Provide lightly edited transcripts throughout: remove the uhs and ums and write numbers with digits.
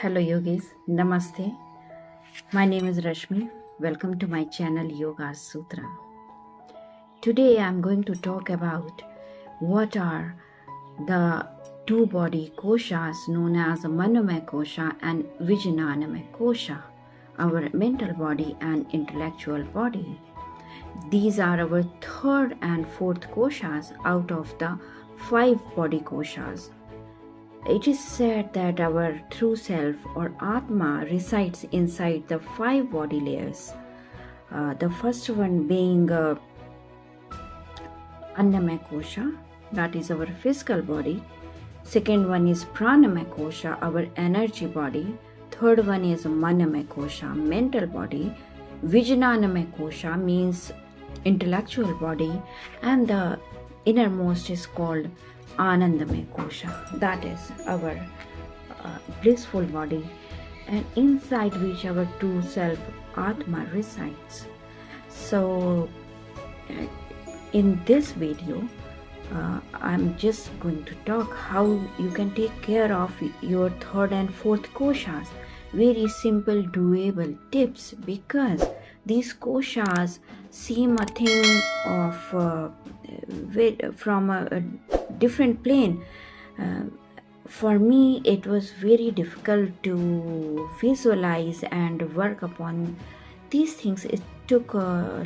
Hello yogis, namaste. My name is Rashmi. Welcome to my channel Yoga Sutra. Today I am going to talk about what are the two body koshas known as Manomaya kosha and Vijnanmaya kosha, our mental body and intellectual body. These are our third and fourth koshas out of the 5 body koshas. It is said that our true self or Atma resides inside the 5 body layers. The first one being Annamaya kosha, that is our physical body. Second one is Pranamaya kosha, our energy body. Third one is Manomaya kosha, mental body. Vijnanmaya kosha means intellectual body, and the innermost is called Anandamaya kosha, that is our blissful body, and inside which our true self Atma resides. So in this video I'm just going to talk how you can take care of your third and fourth koshas. Very simple doable tips, because these koshas seem a thing of from a different plane. For me it was very difficult to visualize and work upon these things. It took a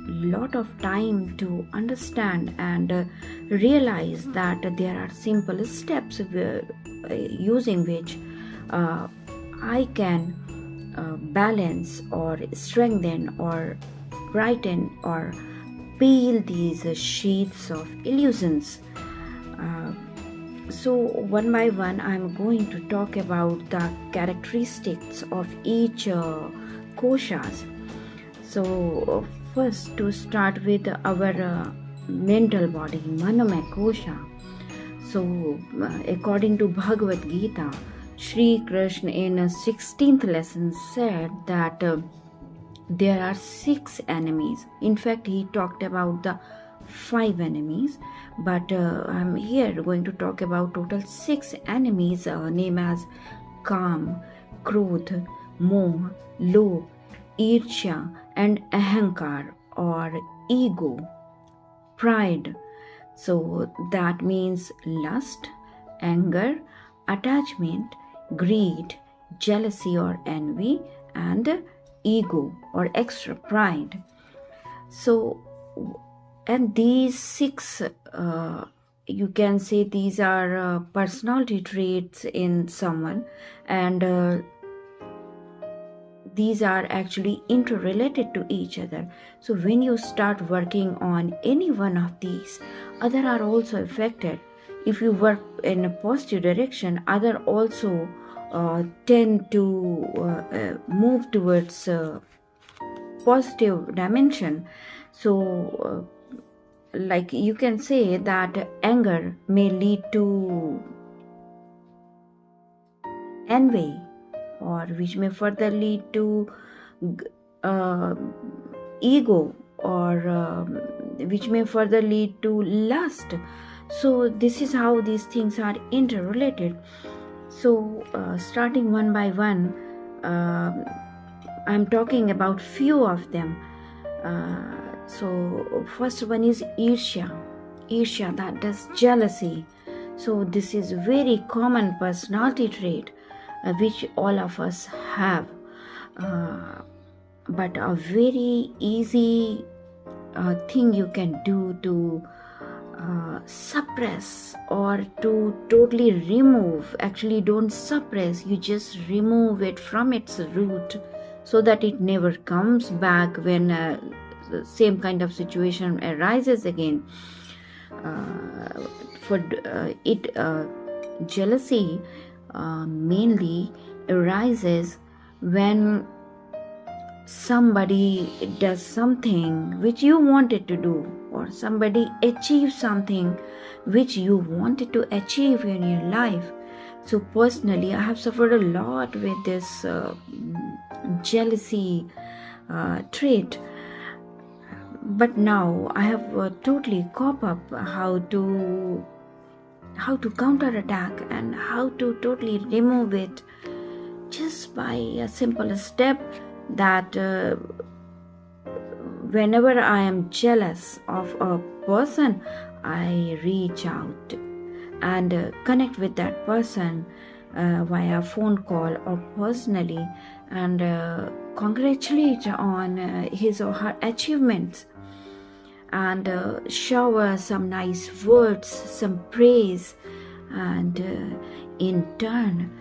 lot of time to understand and realize that there are simple steps using which I can balance or strengthen or brighten or peel these sheets of illusions. So one by one I'm going to talk about the characteristics of each koshas. So first, to start with our mental body, Manomaya kosha. So according to Bhagavad Gita, Shri Krishna in 16th lesson said that there are 6 enemies. In fact, he talked about the 5 enemies, but I'm here going to talk about total 6 enemies named as Kam, Krodh, Moh, Lobh, Ircha and Ahankar or ego, pride. So that means lust, anger, attachment, greed, jealousy or envy, and ego or extra pride. So, and these 6 you can say these are personality traits in someone, and these are actually interrelated to each other. So when you start working on any one of these, other are also affected. If you work in a positive direction, other also tend to move towards positive dimension. So like you can say that anger may lead to envy, or which may further lead to ego, or which may further lead to lust. So this is how these things are interrelated. So starting one by one, I'm talking about few of them. So first one is Irsha, that is jealousy. So this is very common personality trait which all of us have, but a very easy thing you can do to suppress or to totally remove. Actually, don't suppress, you just remove it from its root so that it never comes back when the same kind of situation arises again. Jealousy mainly arises when somebody does something which you wanted to do, or somebody achieves something which you wanted to achieve in your life. So personally, I have suffered a lot with this jealousy trait, but now I have totally coped up how to counterattack and how to totally remove it just by a simple step, that whenever I am jealous of a person, I reach out and connect with that person via phone call or personally, and congratulate on his or her achievements, and shower some nice words, some praise, and in turn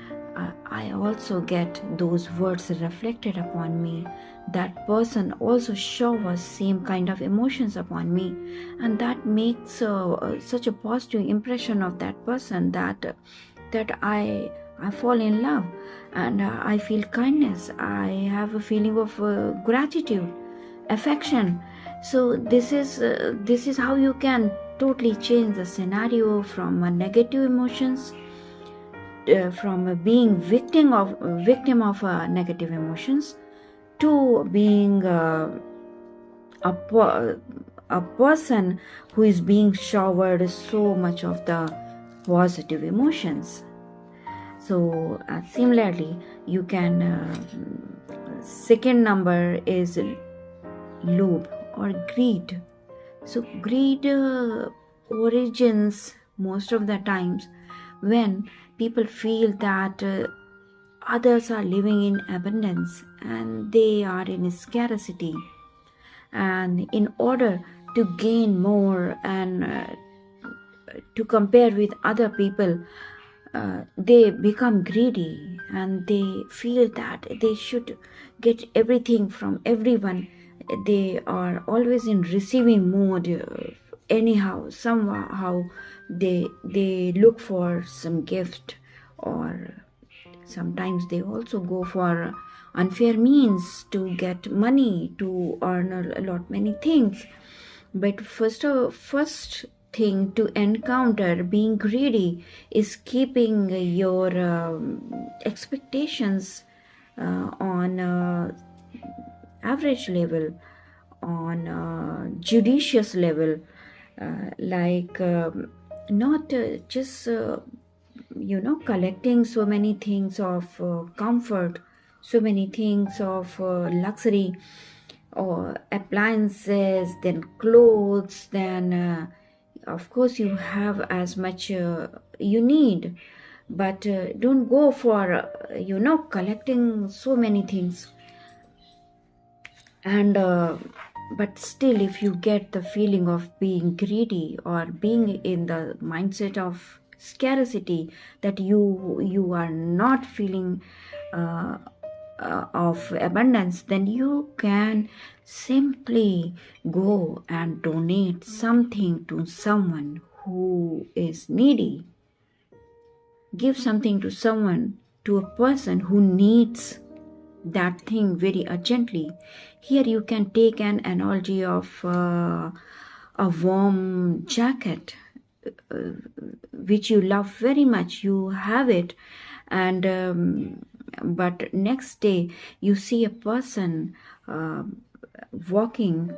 I also get those words reflected upon me. That person also showers same kind of emotions upon me, and that makes such a positive impression of that person that I fall in love, and I feel kindness. I have a feeling of gratitude, affection. So this is how you can totally change the scenario from negative emotions, from being victim of negative emotions, to being a person who is being showered so much of the positive emotions. So similarly, you can second number is lobe or greed. So greed origins most of the times when people feel that others are living in abundance and they are in scarcity, and in order to gain more and to compare with other people, they become greedy, and they feel that they should get everything from everyone. They are always in receiving mode. Anyhow, somehow they look for some gift, or sometimes they also go for unfair means to get money, to earn a lot many things. But first thing to encounter being greedy is keeping your expectations on average level, on judicious level, like not just collecting so many things of comfort, so many things of luxury, or appliances, then clothes, then of course you have as much you need, but don't go for collecting so many things. And but still, if you get the feeling of being greedy or being in the mindset of scarcity, that you are not feeling of abundance, then you can simply go and donate something to someone who is needy. Give something to someone, to a person who needs that thing very urgently. Here you can take an analogy of a warm jacket which you love very much. You have it, and but next day you see a person walking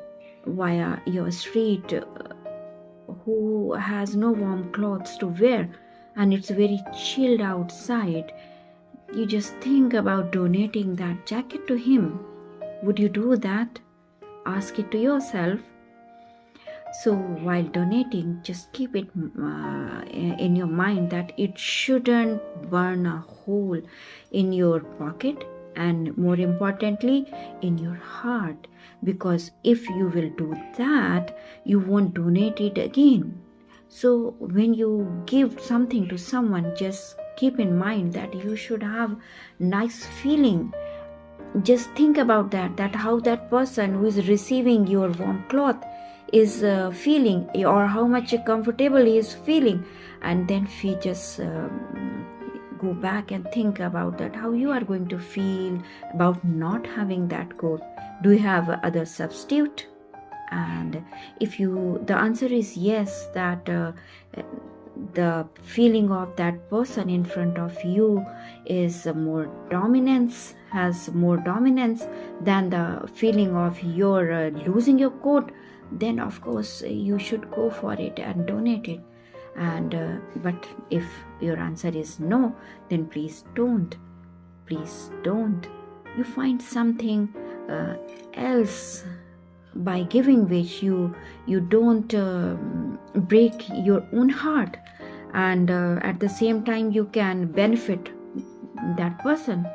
via your street who has no warm clothes to wear, and it's very chilled outside. You just think about donating that jacket to him. Would you do that? Ask it to yourself. So while donating, just keep it in your mind that it shouldn't burn a hole in your pocket, and more importantly in your heart, because if you will do that, you won't donate it again. So when you give something to someone, just keep in mind that you should have nice feeling. Just think about that how that person who is receiving your warm cloth is feeling, or how much comfortable he is feeling, and then we just go back and think about that, how you are going to feel about not having that coat. Do you have other substitute? And if the answer is yes, that the feeling of that person in front of you is has more dominance than the feeling of your losing your coat, then of course you should go for it and donate it. And but if your answer is no, then please don't. please don't. You find something else by giving which you don't break your own heart, and at the same time you can benefit that person.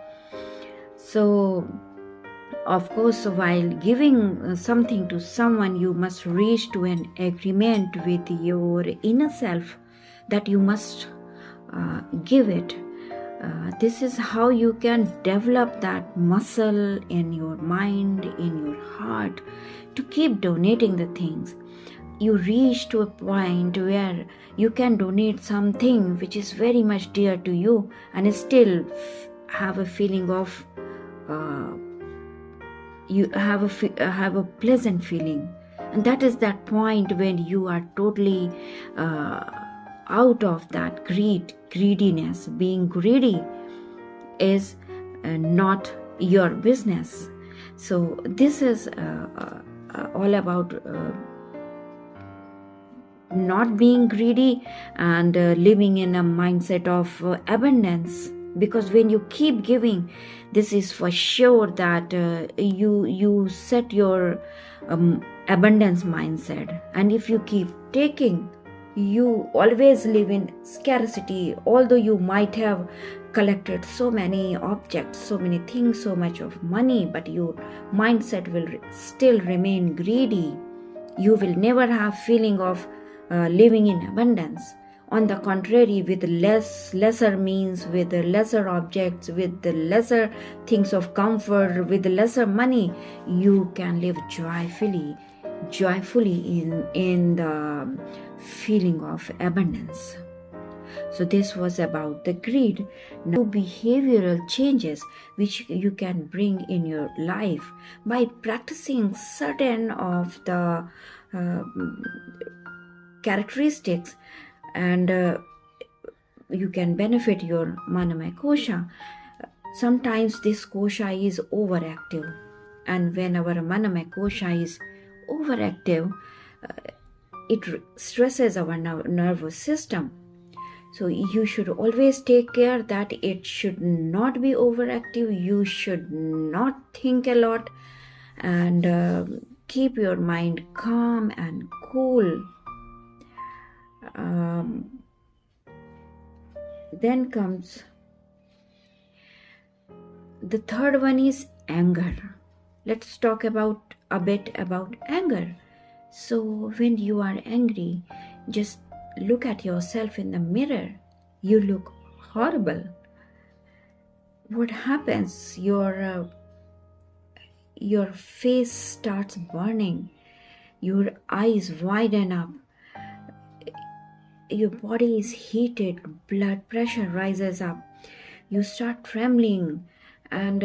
So of course, while giving something to someone, you must reach to an agreement with your inner self that you must give it. This is how you can develop that muscle in your mind, in your heart, to keep donating the things. You reach to a point where you can donate something which is very much dear to you and still have a feeling of you have a pleasant feeling. And that is that point when you are totally out of that greediness. Being greedy is not your business. So this is all about not being greedy and living in a mindset of abundance. Because when you keep giving, this is for sure that you set your abundance mindset. And if you keep taking, you always live in scarcity. Although you might have collected so many objects, so many things, so much of money, but your mindset will still remain greedy. You will never have feeling of living in abundance. On the contrary, with lesser means, with lesser objects, with the lesser things of comfort, with lesser money, you can live joyfully in the feeling of abundance. So this was about the greed. Now, behavioral changes which you can bring in your life by practicing certain of the characteristics, and you can benefit your Manomaya kosha. Sometimes this kosha is overactive, and when our Manomaya kosha is overactive, it stresses our nervous system. So you should always take care that it should not be overactive. You should not think a lot, and keep your mind calm and cool. Then comes the third one is anger. Let's talk a bit about anger. So when you are angry, just look at yourself in the mirror. You look horrible. What happens? Your face starts burning. Your eyes widen up. Your body is heated. Blood pressure rises up. You start trembling. And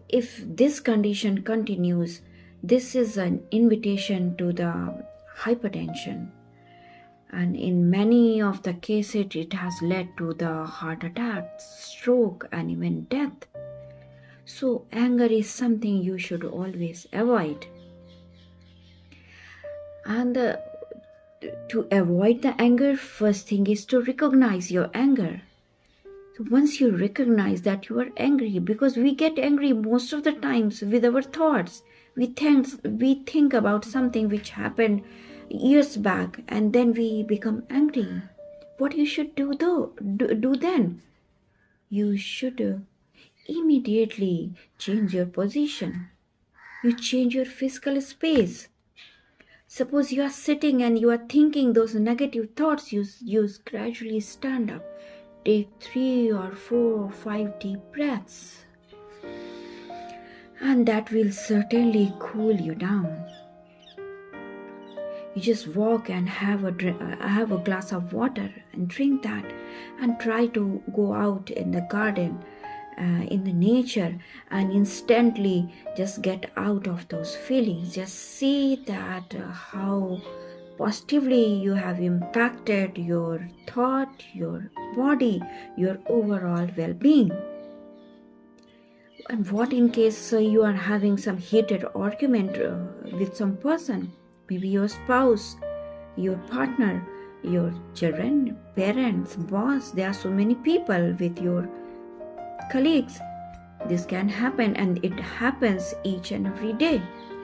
if this condition continues, this is an invitation to the hypertension. And in many of the cases, it has led to the heart attack, stroke, and even death. So anger is something you should always avoid. And to avoid the anger, first thing is to recognize your anger. So once you recognize that you are angry, because we get angry most of the times with our thoughts. We think about something which happened years back, and then we become angry. What you should do then? You should immediately change your position. You change your physical space. Suppose you are sitting and you are thinking those negative thoughts, you gradually stand up. Take 3 or 4 or 5 deep breaths. And that will certainly cool you down. You just walk and have a glass of water and drink that, and try to go out in the garden, in the nature, and instantly just get out of those feelings. Just see that how positively you have impacted your thought, your body, your overall well-being. And what in case you are having some heated argument with some person, maybe your spouse, your partner, your children, parents, boss. There are so many people with your colleagues. This can happen, and it happens each and every day.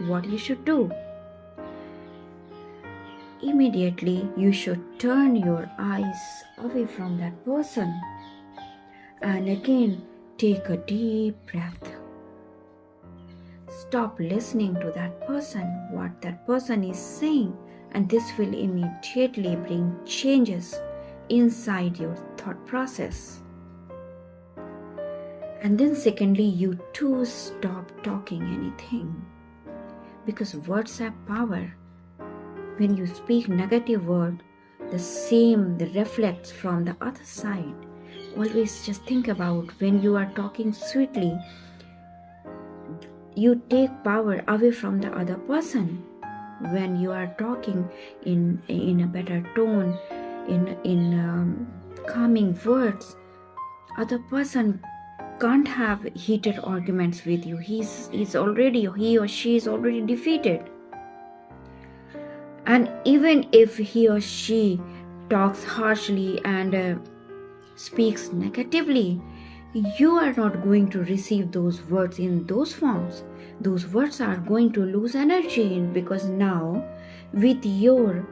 What you should do? Immediately, you should turn your eyes away from that person. And again, take a deep breath. Stop listening to that person, what that person is saying, and this will immediately bring changes inside your thought process. And then secondly, you too stop talking anything, because words have power. When you speak negative word, the same reflects from the other side. Always just think about when you are talking sweetly, you take power away from the other person. When you are talking in a better tone, in calming words, other person can't have heated arguments with you. He or she is already defeated. And even if he or she talks harshly and speaks negatively, you are not going to receive those words in those forms. Those words are going to lose energy because now with your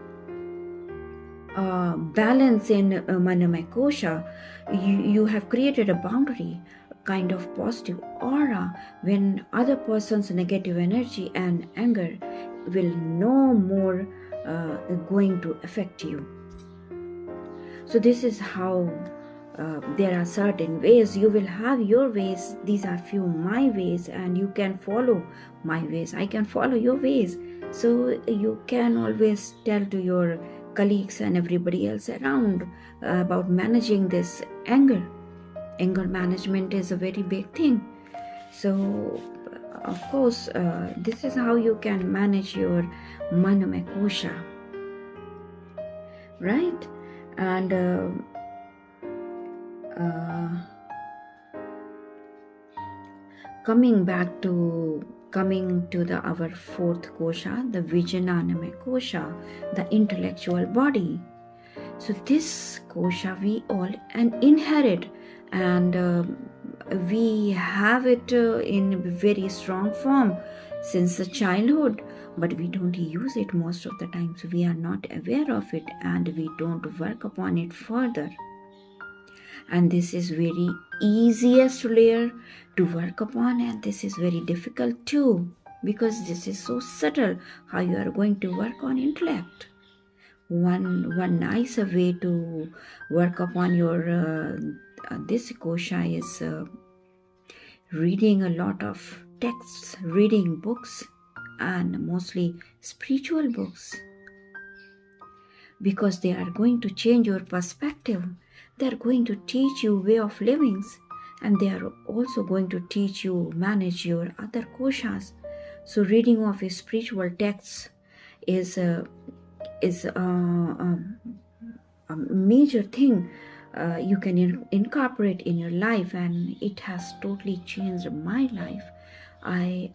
balance in Manomaya Kosha, you have created a boundary, a kind of positive aura, when other person's negative energy and anger will no more going to affect you. So this is how there are certain ways. You will have your ways. These are few my ways, and you can follow my ways. I can follow your ways. So you can always tell to your colleagues and everybody else around about managing this anger. Anger management is a very big thing. So of course, this is how you can manage your Manomaya Kosha, right? And coming to the our fourth kosha, the Vijnanmaya kosha, the intellectual body. So this kosha we all inherit, and we have it in very strong form since the childhood, but we don't use it most of the time. So we are not aware of it, and we don't work upon it further. And this is very easiest layer to work upon, and this is very difficult too, because this is so subtle how you are going to work on intellect. One nice way to work upon your this kosha is reading a lot of texts, reading books, and mostly spiritual books, because they are going to change your perspective. They are going to teach you way of living, and they are also going to teach you manage your other koshas. So reading of spiritual texts is a major thing you can incorporate in your life, and it has totally changed my life. I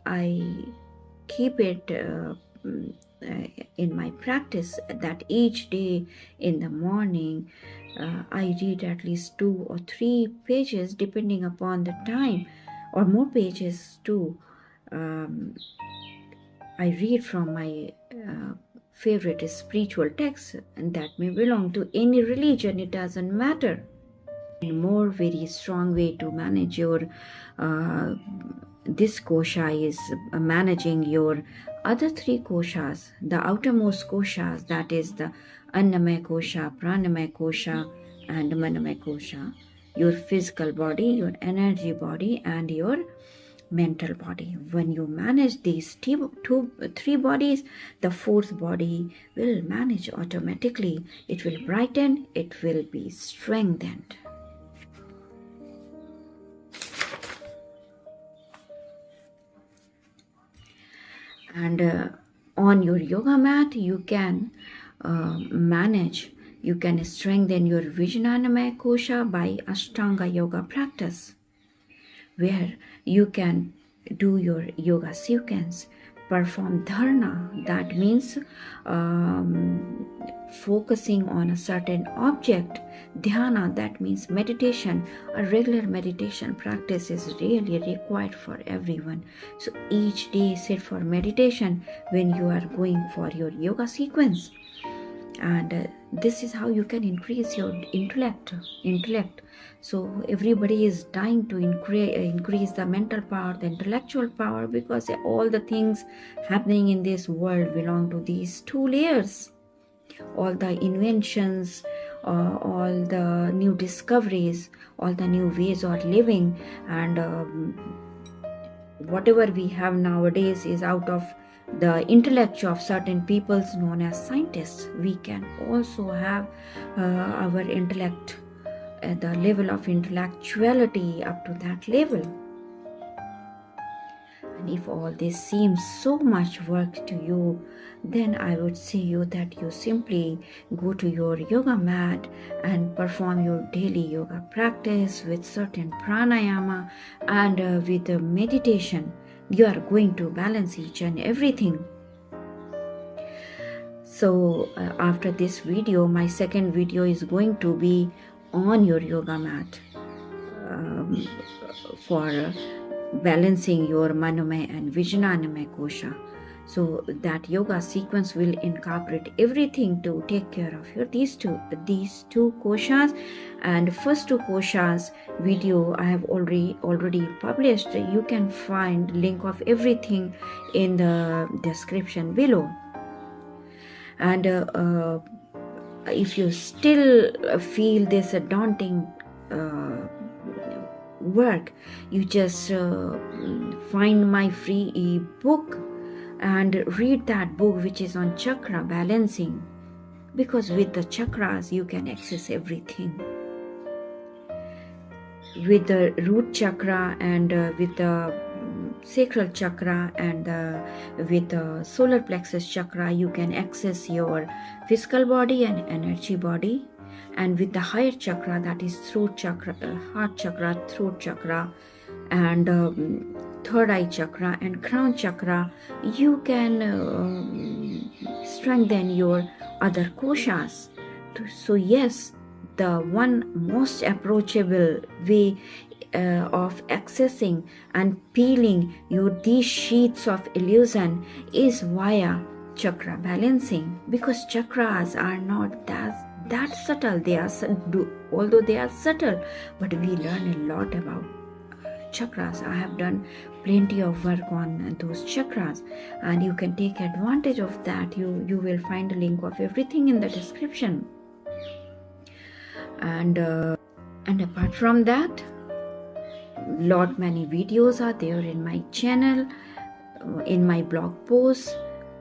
keep it in my practice that each day in the morning I read at least 2 or 3 pages depending upon the time, or more pages too. I read from my favorite spiritual text, and that may belong to any religion, it doesn't matter. A more very strong way to manage your this kosha is managing your other 3 koshas, the outermost koshas, that is the Annamaya kosha, Pranamaya kosha, and Manomaya kosha. Your physical body, your energy body, and your mental body. When you manage these 3 bodies, the 4th body will manage automatically. It will brighten, it will be strengthened. And on your yoga mat, you can you can strengthen your Vijnanmaya kosha by Ashtanga yoga practice, where you can do your yoga sequence perform dharana, that means focusing on a certain object. Dhyana, that means meditation. A regular meditation practice is really required for everyone. So each day sit for meditation when you are going for your yoga sequence. And this is how you can increase your intellect. So everybody is trying to increase the mental power, the intellectual power, because all the things happening in this world belong to these two layers. All the inventions, all the new discoveries, all the new ways of living, and whatever we have nowadays is out of the intellect of certain peoples known as scientists. We can also have our intellect at the level of intellectuality up to that level. And if all this seems so much work to you, then I would say you that you simply go to your yoga mat and perform your daily yoga practice with certain pranayama and with meditation. You are going to balance each and everything. So after this video, my second video is going to be on your yoga mat for balancing your Manomaya and Vijnanmaya kosha. So that yoga sequence will incorporate everything to take care of your these two koshas. And first two koshas video I have already published. You can find link of everything in the description below. And if you still feel this daunting work, you just find my free ebook and read that book, which is on chakra balancing, because with the chakras you can access everything. With the root chakra and with the sacral chakra and with the solar plexus chakra, you can access your physical body and energy body. And with the higher chakra, that is throat chakra, heart chakra, throat chakra, and third eye chakra and crown chakra, you can strengthen your other koshas. So yes, the one most approachable way of accessing and peeling these sheets of illusion is via chakra balancing, because chakras are not that subtle. They are, although they are subtle, but we learn a lot about chakras. I have done plenty of work on those chakras, and you can take advantage of that. You will find a link of everything in the description. And apart from that, lot many videos are there in my channel, in my blog posts,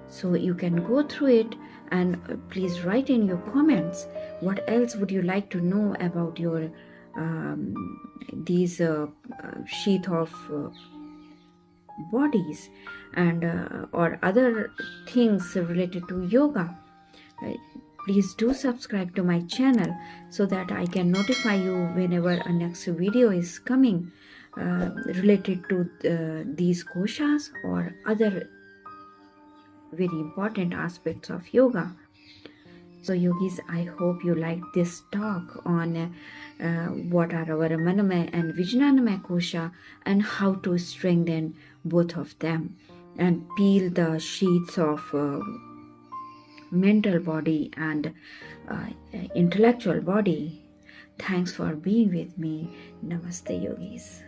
so you can go through it. And please write in your comments what else would you like to know about your these sheath of bodies and or other things related to yoga. Please do subscribe to my channel so that I can notify you whenever a next video is coming related to these koshas or other very important aspects of yoga. So yogis, I hope you like this talk on what are our Manomaya and Vijnanmaya kosha and how to strengthen both of them and peel the sheets of mental body and intellectual body. Thanks for being with me. Namaste yogis.